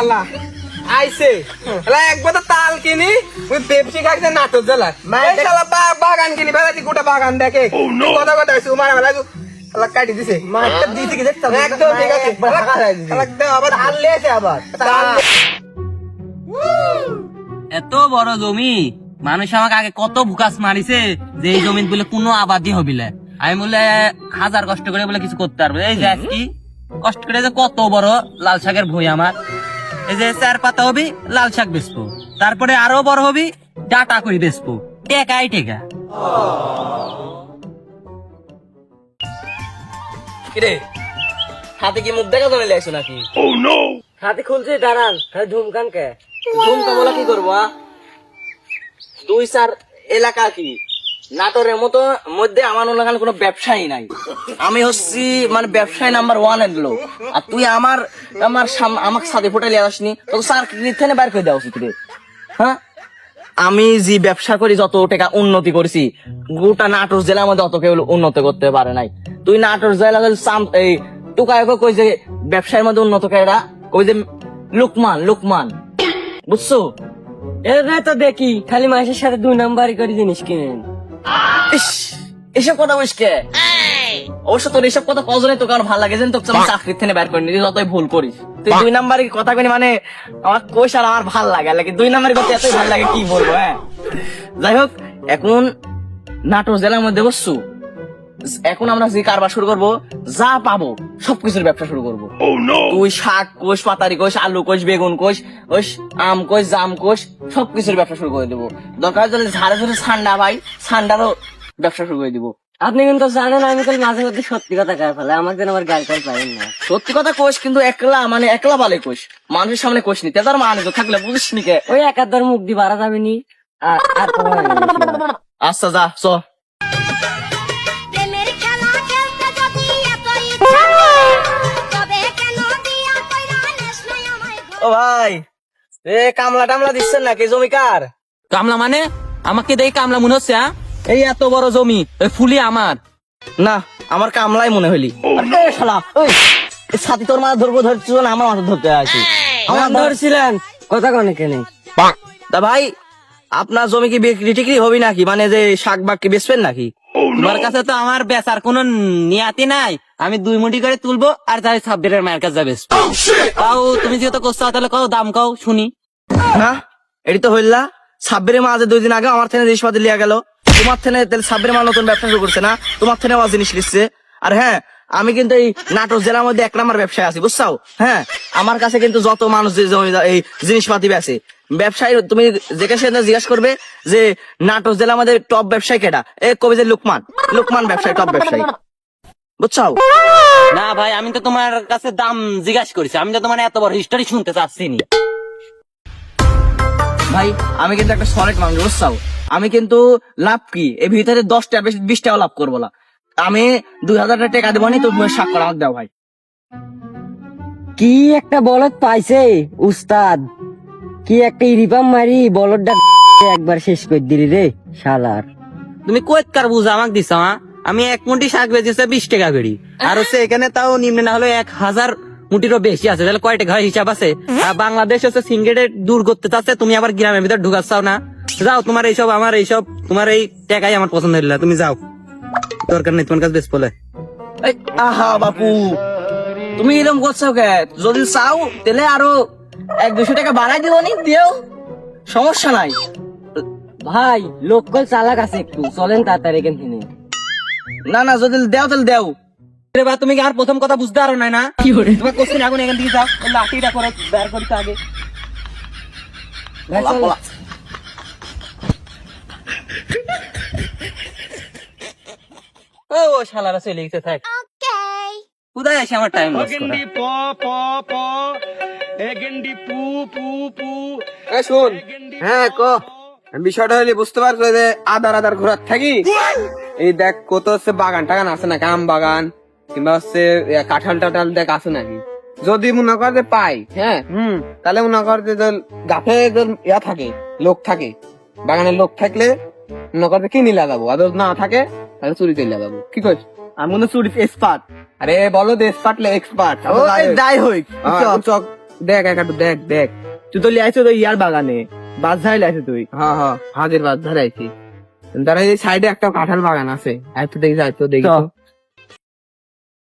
আল্লাহ আইছে একবার তো তাল কিনি ওই পেপসি খাইছে নাটক জেলায় বাগান কিনি বেড়াচ্ছি গোটা বাগান দেখে কথা কথা হয়েছে উমার বেলা কাটি দিছে একদম ঠিক আছে আবার আনলে আবার এত বড় জমি মানুষ আমাকে আগে কত ভুকাস মারিছে যে এই জমি বলে কোনো আবাদি হবিলে আমি বলে হাজার কষ্ট করে বলে কিছু করতে পারবো এই যে কি কষ্ট করে যে কত বড় লাল শাকের ভুঁই আমার এই যে 4 পাতা হবি লাল শাক বেচবো তারপরে আরো বড় হবি ডাটা করে বেচবো টেকাই টেকা কিরে হাতে কি মুখ দেখা চলে আসছো নাকি হাতে খুলছে দাঁড়ান ধুমকান কে ধুমকা বলা কি করবো দুই চার এলাকা কি নাটোরের মতো মধ্যে আমার ওখানে কোনো ব্যবসায়ী নাই আমি হচ্ছি মানে ব্যবসায়ী নাম্বার 1 এর লোক আর তুই আমার আমার সাথে ফোটালি আসনি তোকে স্যার কিনে বাইর করে দেওয়া উচিত রে হ্যাঁ আমি যে ব্যবসা করি যত টাকা উন্নতি করেছি গোটা নাটোর জেলার মধ্যে অত কেউ উন্নত করতে পারে নাই তুই নাটোর জেলা এই টুকায় কই যে ব্যবসায়ের মধ্যে উন্নত কেরা ওই যে লুকমান বুঝছো এরা তো দেখি খালি মাসের সাথে 2 নাম্বারই করে জিনিস কিনেন এসব কথা বলিস কে অবশ্য তোর এসব কথা কজনে তোকে আমার ভালো লাগে যেন তোকে আমি চাকরির থেকে বের করে নিই যতই ভুল করিস তুই 2 নাম্বারের কথা কই মানে আমার কোষ আর আমার ভাল লাগে লাগে 2 নাম্বারের কথা এতই ভালো লাগে কি বলবো হ্যাঁ যাই হোক এখন নাটোর জেলার মধ্যে বসছু এখন আমরা যে কারবার শুরু করবো যা পাবো সবকিছুর ব্যবসা শুরু করবো তুই শাক কোষ পাতারি কোষ আলু কোষ বেগুন কোষ আম কোষ জাম কোষ সবকিছুর ব্যবসা শুরু করে দেবো দরকার যদি ঝাড়ে ঝাড়ে ঠান্ডা ভাই ঠান্ডারও ব্যবসা শুরু করে দিবো আপনি কিন্তু জানেন আমি তো মাঝে মধ্যে সত্যি কথা গায়ে ফেলে আমার যেন আমার গায়ে পাইন না সত্যি কথা কোষ কিন্তু একলা বালে কোষ মানুষের সামনে কোষ নি তেদার মানে তো থাকলে বুঝিস নি কে ওই একাধার মুখ দিয়ে বাড়া যাবে নি আর আচ্ছা যা চ ও ভাই এ কামলা টামলা দিচ্ছেন নাকি জমিকার কামলা মানে আমাকে দেখে কামলা মনে হচ্ছে এই এত বড় জমি ফুলি আমার না আমার কামলাই মনে হইলি শালা ওই ছাতি তোর মাথা ধরবো ধরছ না আমার মাথা ধরতে আসি আমার ধরছিলেন কথা কনে কেনে তা ভাই আপনার জমি কি বিক্রি টিক্রি হবি নাকি মানে যে শাক বাক কি বেচবেন নাকি তোমার কাছে তো আমার বেচার কোনো নিয়াতি নাই আমি 2 মুঠি করে তুলবো আর যাই 26 মায়ের কাছে যাবে তাও তুমি যেহেতু করছো তাহলে কত দাম কাও শুনি না এটি তো হইলা 26 মাঝে 2 দিন আগে আমার থেকে জিনিসপাতি লিয়া গেল তোমার থেকে তাহলে 26 মাল নতুন ব্যবসা শুরু করছে না তোমার থেকে আমার জিনিস লিখছে আর হ্যাঁ আমি কিন্তু এই নাটোর জেলার মধ্যে 1 নম্বর ব্যবসায় আছি বুঝছো হ্যাঁ আমার কাছে কিন্তু যত মানুষ এই জিনিসপাতি বেচে ব্যবসায়ী তুমি যেখানে জিজ্ঞাসা করবে যে নাটোর জেলার মধ্যে টপ ব্যবসায়ী কেটা এ কবে যে লুকমান ব্যবসায়ী টপ ব্যবসায়ী বুঝছো না ভাই আমি তো তোমার কাছে দাম জিজ্ঞাসা করেছি আমি তো তোমার এত বড় হিস্টোরি শুনতে চাচ্ছি না ভাই আমি কিন্তু একটা সলিড মানুষ বুঝছো আমি কিন্তু লাভ কি এর ভিতরে 10টা 20টাও লাভ করবো না আমি 2000 টাকা দেবো নি তো স্বাক্ষর আমাকে দাও ভাই কি একটা বলদ পাইছে উস্তাদ কি একটা ইরিপাম মারি বলদটা একবার শেষ করে দিলি রে শালার তুমি কত কার বুঝা আমাকে দিছ আমি 1 মুঠি শাক বেচেছে 20 টাকা করে আর হচ্ছে এখানে তাও নিম্নে না হলে 1000 মুঠিরও বেশি আছে তাহলে কয় টাকা হিসাব আছে আর বাংলাদেশ হচ্ছে সিঙ্গেটে দূর করতে চাচ্ছে তুমি আবার গ্রামের ভিতর ঢুকাচ্ছাও না যাও তোমার এইসব আমার এইসব তোমার এই টাকাই আমার পছন্দ হইল তুমি যাও দরকার নেই তোমার কাছে বেশ বলে আহা বাপু তুমি এরকম করছো কে যদি চাও তাহলে আরো 100-200 টাকা বাড়াই দিও নি দিও সমস্যা নাই ভাই লোকল চালাক আছে একটু চলেন তাড়াতাড়ি এখান থেকে না না যদি দেও তাহলে দেও তুমি কি আর প্রথম কথা বুঝতে পারো না তোমার কোশ্চেন এখন এখান থেকে যাও লাঠিটা করে বের করতে আগে ও শালারা চলে গেছে থাক কোথায় আসে আমার টাইম শোন হ্যাঁ ক বিষয়টা হলে বুঝতে পারছো যে আদার ঘোরার থাকি এই দেখ কত হচ্ছে বাগান টাগান আছে নাকি আম বাগান কিংবা হচ্ছে কাঁঠাল টাঠাল দেখ আছে নাকি যদি মনে কর যে পাই হ্যাঁ তাহলে মনে কর যে গাছে ইয়া থাকে লোক থাকে বাগানের লোক থাকলে মনে কর যে কিনে লাগাবো আর না থাকে তাহলে চুরি করে লাগাবো কি কইস আমি মনে চুরি এক্সপার্ট আরে বলো এক্সপার্ট এক্সপার্ট যাই হোক দেখ একটু দেখ দেখ। তুই তো লিয়াইছো তো ইয়ার বাগানে, বাস ধারে লিয়াইছো তুই। হ্যাঁ হ্যাঁ, হাজির বাদ ধরাইছি। দাঁড়া, এই সাইডে একটা কাঁঠাল বাগান আছে, একটু দেখি যাই তো দেখি তো।